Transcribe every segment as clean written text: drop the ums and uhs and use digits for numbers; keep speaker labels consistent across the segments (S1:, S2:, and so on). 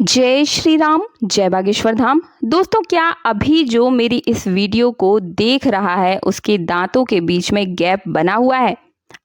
S1: जय श्री राम, जय बागेश्वर धाम। दोस्तों, क्या अभी जो मेरी इस वीडियो को देख रहा है उसके दांतों के बीच में गैप बना हुआ है?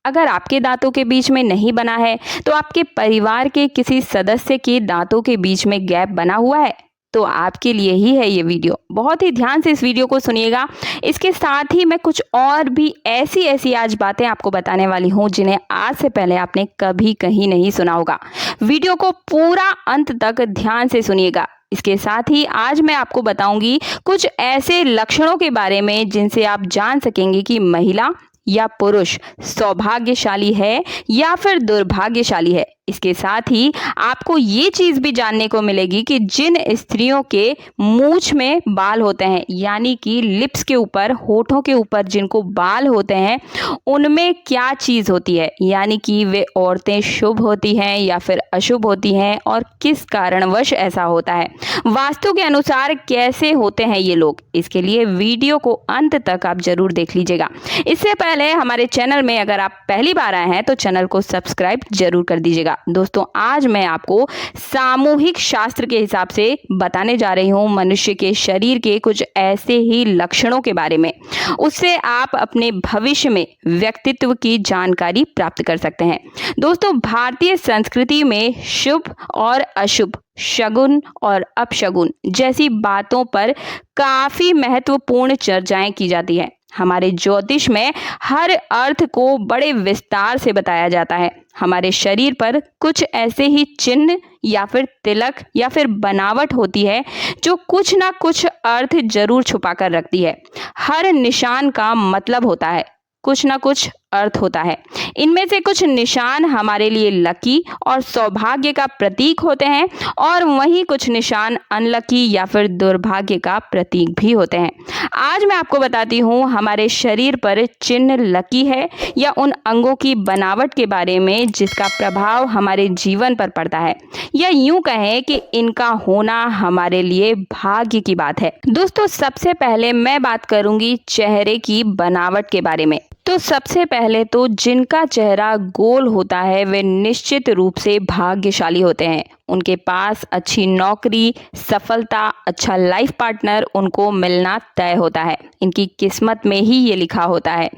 S1: अगर आपके दांतों के बीच में नहीं बना है तो आपके परिवार के किसी सदस्य के दांतों के बीच में गैप बना हुआ है, तो आपके लिए ही है ये वीडियो। बहुत ही ध्यान से इस वीडियो को सुनिएगा। इसके साथ ही मैं कुछ और भी ऐसी ऐसी आज बातें आपको बताने वाली हूँ जिन्हें आज से पहले आपने कभी कहीं नहीं सुना होगा। वीडियो को पूरा अंत तक ध्यान से सुनिएगा। इसके साथ ही आज मैं आपको बताऊंगी कुछ ऐसे लक्षणों के बारे में जिनसे आप जान सकेंगे कि महिला या पुरुष सौभाग्यशाली है या फिर दुर्भाग्यशाली है। इसके साथ ही आपको ये चीज भी जानने को मिलेगी कि जिन स्त्रियों के मूंछ में बाल होते हैं, यानी कि लिप्स के ऊपर, होठों के ऊपर जिनको बाल होते हैं, उनमें क्या चीज होती है, यानी कि वे औरतें शुभ होती हैं या फिर अशुभ होती हैं और किस कारणवश ऐसा होता है, वास्तु के अनुसार कैसे होते हैं ये लोग। इसके लिए वीडियो को अंत तक आप जरूर देख लीजिएगा। इससे पहले हमारे चैनल में अगर आप पहली बार आए हैं तो चैनल को सब्सक्राइब जरूर कर दीजिएगा। दोस्तों, आज मैं आपको सामूहिक शास्त्र के हिसाब से बताने जा रही हूँ मनुष्य के शरीर के कुछ ऐसे ही लक्षणों के बारे में। उससे आप अपने भविष्य में व्यक्तित्व की जानकारी प्राप्त कर सकते हैं। दोस्तों, भारतीय संस्कृति में शुभ और अशुभ, शगुन और अपशगुन जैसी बातों पर काफी महत्वपूर्ण चर्चाएं की जाती है। हमारे ज्योतिष में हर अर्थ को बड़े विस्तार से बताया जाता है। हमारे शरीर पर कुछ ऐसे ही चिन्ह या फिर तिलक या फिर बनावट होती है जो कुछ ना कुछ अर्थ जरूर छुपा कर रखती है। हर निशान का मतलब होता है, कुछ ना कुछ अर्थ होता है। इनमें से कुछ निशान हमारे लिए लकी और सौभाग्य का प्रतीक होते हैं और वहीं कुछ निशान अनलकी या फिर दुर्भाग्य का प्रतीक भी होते हैं। आज मैं आपको बताती हूँ हमारे शरीर पर चिन्ह लकी है या उन अंगों की बनावट के बारे में जिसका प्रभाव हमारे जीवन पर पड़ता है, या यूं कहें कि इनका होना हमारे लिए भाग्य की बात है। दोस्तों, सबसे पहले मैं बात करूंगी चेहरे की बनावट के बारे में। तो सबसे पहले तो जिनका चेहरा गोल होता है वे निश्चित रूप से भाग्यशाली होते हैं। उनके पास अच्छी नौकरी, सफलता, अच्छा लाइफ पार्टनर उनको मिलना तय होता है। इनकी किस्मत में ही ये लिखा होता है।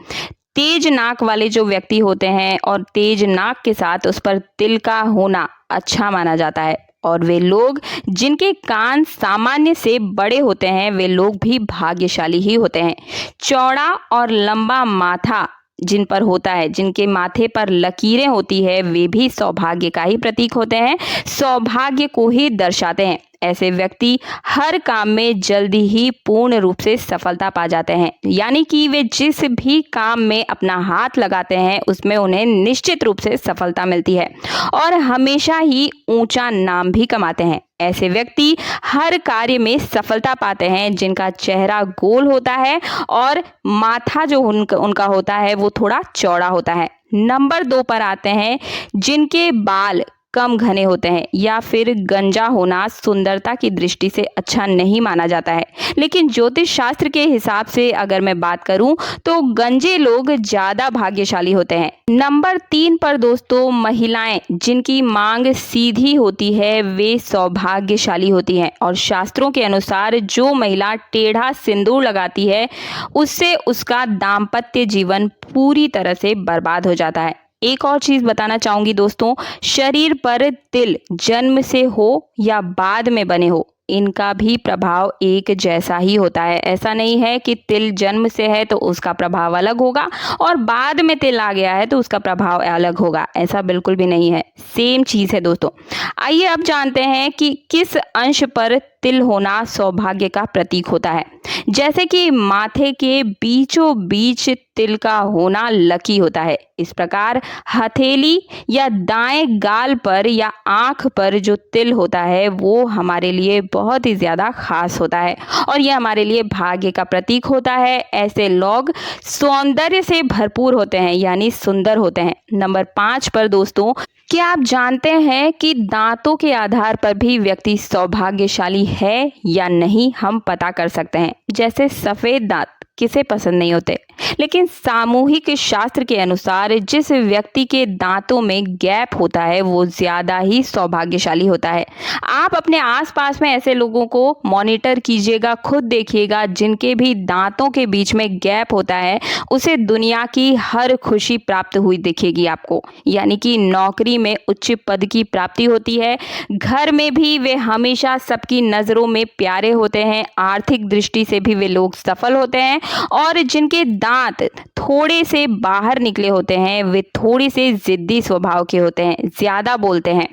S1: तेज नाक वाले जो व्यक्ति होते हैं और तेज नाक के साथ उस पर तिल का होना अच्छा माना जाता है। और वे लोग जिनके कान सामान्य से बड़े होते हैं वे लोग भी भाग्यशाली ही होते हैं। चौड़ा और लंबा माथा जिन पर होता है, जिनके माथे पर लकीरें होती है, वे भी सौभाग्य का ही प्रतीक होते हैं, सौभाग्य को ही दर्शाते हैं। ऐसे व्यक्ति हर काम में जल्दी ही पूर्ण रूप से सफलता पा जाते हैं, यानी कि वे जिस भी काम में अपना हाथ लगाते हैं उसमें उन्हें निश्चित रूप से सफलता मिलती है और हमेशा ही ऊंचा नाम भी कमाते हैं। ऐसे व्यक्ति हर कार्य में सफलता पाते हैं जिनका चेहरा गोल होता है और माथा जो उनका होता है वो थोड़ा चौड़ा होता है। नंबर 2 पर आते हैं जिनके बाल कम घने होते हैं या फिर गंजा होना सुंदरता की दृष्टि से अच्छा नहीं माना जाता है, लेकिन ज्योतिष शास्त्र के हिसाब से अगर मैं बात करूं तो गंजे लोग ज्यादा भाग्यशाली होते हैं। नंबर 3 पर दोस्तों महिलाएं जिनकी मांग सीधी होती है वे सौभाग्यशाली होती हैं और शास्त्रों के अनुसार जो महिला टेढ़ा सिंदूर लगाती है उससे उसका दाम्पत्य जीवन पूरी तरह से बर्बाद हो जाता है। एक और चीज बताना चाहूंगी दोस्तों, शरीर पर तिल जन्म से हो या बाद में बने हो, इनका भी प्रभाव एक जैसा ही होता है। ऐसा नहीं है कि तिल जन्म से है तो उसका प्रभाव अलग होगा और बाद में तिल आ गया है तो उसका प्रभाव अलग होगा, ऐसा बिल्कुल भी नहीं है, सेम चीज है दोस्तों। आइए अब जानते हैं कि किस अंश पर तिल होना सौभाग्य का प्रतीक होता है। जैसे कि माथे के बीचों बीच तिल का होना लकी होता है। इस प्रकार हथेली या दाएं गाल पर या आंख पर जो तिल होता है वो हमारे लिए बहुत ही ज्यादा खास होता है और यह हमारे लिए भाग्य का प्रतीक होता है। ऐसे लोग सौंदर्य से भरपूर होते हैं, यानी सुंदर होते हैं। नंबर 5 पर दोस्तों, क्या आप जानते हैं कि दांतों के आधार पर भी व्यक्ति सौभाग्यशाली है या नहीं हम पता कर सकते हैं। जैसे सफेद दांत किसे पसंद नहीं होते। लेकिन सामूहिक शास्त्र के अनुसार जिस व्यक्ति के दांतों में गैप होता है वो ज्यादा ही सौभाग्यशाली होता है। आप अपने आसपास में ऐसे लोगों को मॉनिटर कीजिएगा, खुद देखिएगा जिनके भी दांतों के बीच में गैप होता है उसे दुनिया की हर खुशी प्राप्त हुई दिखेगी आपको। यानी कि नौकरी में उच्च पद की प्राप्ति होती है, घर में भी वे हमेशा सबकी नजरों में प्यारे होते हैं, आर्थिक दृष्टि से भी वे लोग सफल होते हैं, और जिनके दांत थोड़े से बाहर निकले होते हैं वे थोड़े से जिद्दी स्वभाव के होते हैं, ज्यादा बोलते हैं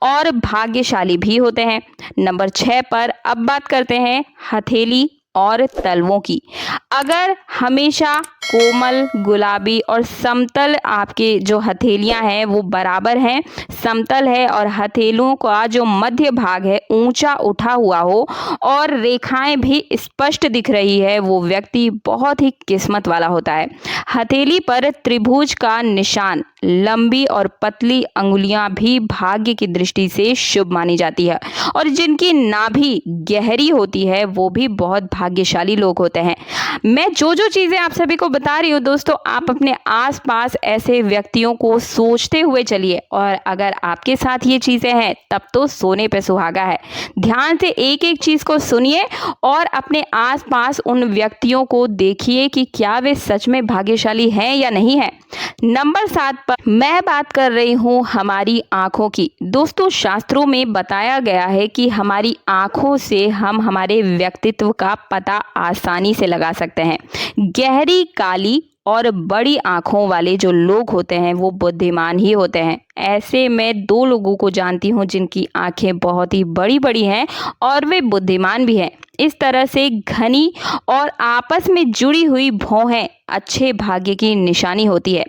S1: और भाग्यशाली भी होते हैं। नंबर 6 पर अब बात करते हैं हथेली और तलवों की। अगर हमेशा कोमल, गुलाबी और समतल आपके जो हथेलियां हैं वो बराबर हैं, समतल है, और हथेलियों का जो मध्य भाग है ऊंचा उठा हुआ हो और रेखाएं भी स्पष्ट दिख रही है, वो व्यक्ति बहुत ही किस्मत वाला होता है। हथेली पर त्रिभुज का निशान, लंबी और पतली अंगुलियां भी भाग्य की दृष्टि से शुभ मानी जाती है, और जिनकी नाभि गहरी होती है वो भी बहुत भाग्यशाली लोग होते हैं। मैं जो चीजें आप सभी को बता रही हूँ दोस्तों, आप अपने आसपास ऐसे व्यक्तियों को सोचते हुए चलिए, और अगर आपके साथ ये चीजें हैं तब तो सोने पे सुहागा है। ध्यान से एक एक चीज को सुनिए और अपने आसपास उन व्यक्तियों को देखिए कि क्या वे सच में भाग्यशाली हैं या नहीं है। नंबर 7 पर मैं बात कर रही हूँ हमारी आंखों की। दोस्तों, शास्त्रों में बताया गया है कि हमारी आंखों से हम हमारे व्यक्तित्व का पता आसानी से लगा सकते हैं। गहरी काली और बड़ी आंखों वाले जो लोग होते हैं वो बुद्धिमान ही होते हैं। ऐसे मैं 2 लोगों को जानती हूँ जिनकी आंखें बहुत ही बड़ी बड़ी हैं और वे बुद्धिमान भी हैं। इस तरह से घनी और आपस में जुड़ी हुई भौहें अच्छे भाग्य की निशानी होती है।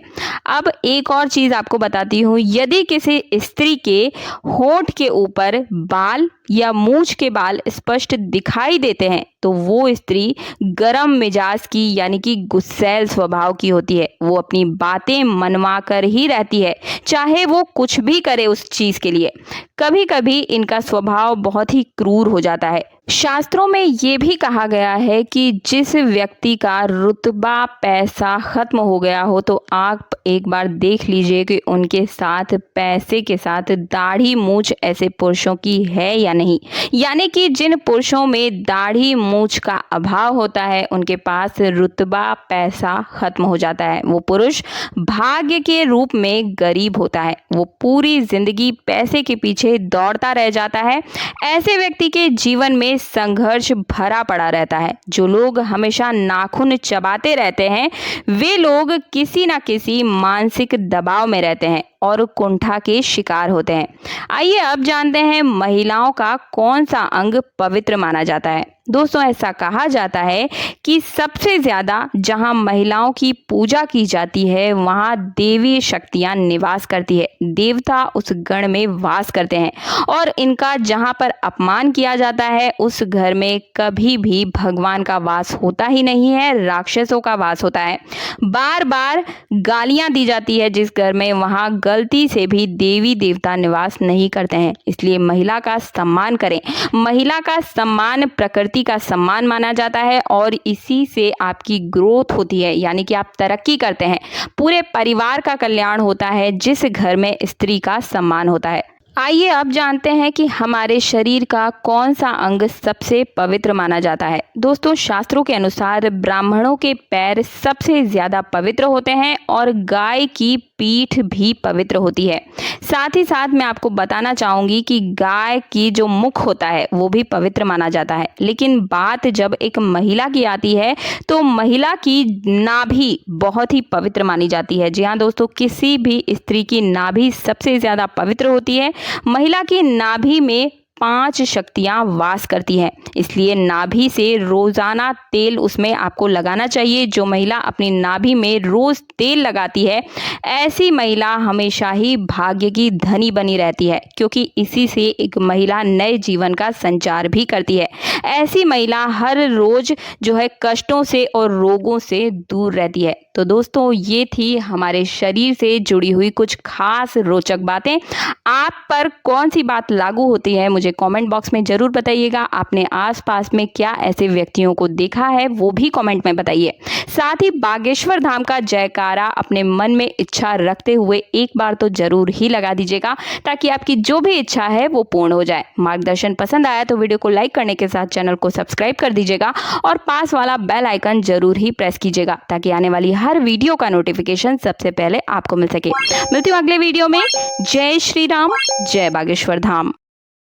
S1: अब एक और चीज आपको बताती हूँ, यदि किसी स्त्री के होंठ के ऊपर बाल या मूंछ के बाल स्पष्ट दिखाई देते हैं तो वो स्त्री गरम मिजाज की यानी कि गुस्सैल स्वभाव की होती है। वो अपनी बातें मनवा कर ही रहती है, चाहे वो कुछ भी करे उस चीज के लिए। कभी कभी इनका स्वभाव बहुत ही क्रूर हो जाता है। शास्त्रों में ये भी कहा गया है कि जिस व्यक्ति का रुतबा पैसा खत्म हो गया हो तो आप एक बार देख लीजिए कि उनके साथ पैसे के साथ दाढ़ी मूछ ऐसे पुरुषों की है या नहीं। यानी कि जिन पुरुषों में दाढ़ी मूछ का अभाव होता है उनके पास रुतबा पैसा खत्म हो जाता है। वो पुरुष भाग्य के रूप में गरीब होता है, वो पूरी जिंदगी पैसे के पीछे दौड़ता रह जाता है। ऐसे व्यक्ति के जीवन में संघर्ष भरा पड़ा रहता है। जो लोग हमेशा नाखून चबाते रहते हैं वे लोग किसी न किसी मानसिक दबाव में रहते हैं और कुंठा के शिकार होते हैं। आइए अब जानते हैं महिलाओं का कौन सा अंग पवित्र माना जाता है। दोस्तों, ऐसा कहा जाता है कि सबसे ज्यादा जहां महिलाओं की पूजा की जाती है वहां देवी शक्तियां निवास करती है। देवता उस गण में वास करते हैं और इनका जहां पर अपमान किया जाता है उस घर में कभी भी भगवान का वास होता ही नहीं है, राक्षसों का वास होता है। बार बार गालियां दी जाती है जिस घर में, वहां गलती से भी देवी देवता निवास नहीं करते हैं। इसलिए महिला का सम्मान करें। महिला का सम्मान प्रकृति का सम्मान माना जाता है और इसी से आपकी ग्रोथ होती है, यानी कि आप तरक्की करते हैं। पूरे परिवार का कल्याण होता है जिस घर में स्त्री का सम्मान होता है। आइए अब जानते हैं कि हमारे शरीर का कौन सा अंग सबसे पवित्र माना जाता है। दोस्तों, शास्त्रों के अनुसार ब्राह्मणों के पैर सबसे ज्यादा पवित्र होते हैं और गाय की पीठ भी पवित्र होती है। साथ ही साथ मैं आपको बताना चाहूंगी कि गाय की जो मुख होता है वो भी पवित्र माना जाता है। लेकिन बात जब एक महिला की आती है तो महिला की नाभि बहुत ही पवित्र मानी जाती है। जी हाँ दोस्तों, किसी भी स्त्री की नाभि सबसे ज्यादा पवित्र होती है। महिला की नाभि में 5 शक्तियां वास करती हैं, इसलिए नाभि से रोजाना तेल उसमें आपको लगाना चाहिए। जो महिला अपनी नाभि में रोज तेल लगाती है ऐसी महिला हमेशा ही भाग्य की धनी बनी रहती है, क्योंकि इसी से एक महिला नए जीवन का संचार भी करती है। ऐसी महिला हर रोज जो है कष्टों से और रोगों से दूर रहती है। तो दोस्तों, ये थी हमारे शरीर से जुड़ी हुई कुछ खास रोचक बातें। आप पर कौन सी बात लागू होती है मुझे मुझे कमेंट बॉक्स में ज़रूर बताइएगा। आपने आसपास में क्या ऐसे व्यक्तियों को देखा है वो भी कमेंट में बताइए। साथ ही बागेश्वर धाम का जयकारा अपने मन में इच्छा रखते हुए एक बार तो जरूर ही लगा दीजिएगा, ताकि आपकी जो भी इच्छा है वो पूर्ण हो जाए। मार्गदर्शन पसंद आया तो वीडियो को लाइक करने के साथ चैनल को सब्सक्राइब कर दीजिएगा और पास वाला बेल आइकन जरूर ही प्रेस कीजिएगा, ताकि आने वाली हर वीडियो का नोटिफिकेशन सबसे पहले आपको मिल सके। मिलती हूँ अगले वीडियो में। जय श्री राम, जय बागेश्वर धाम।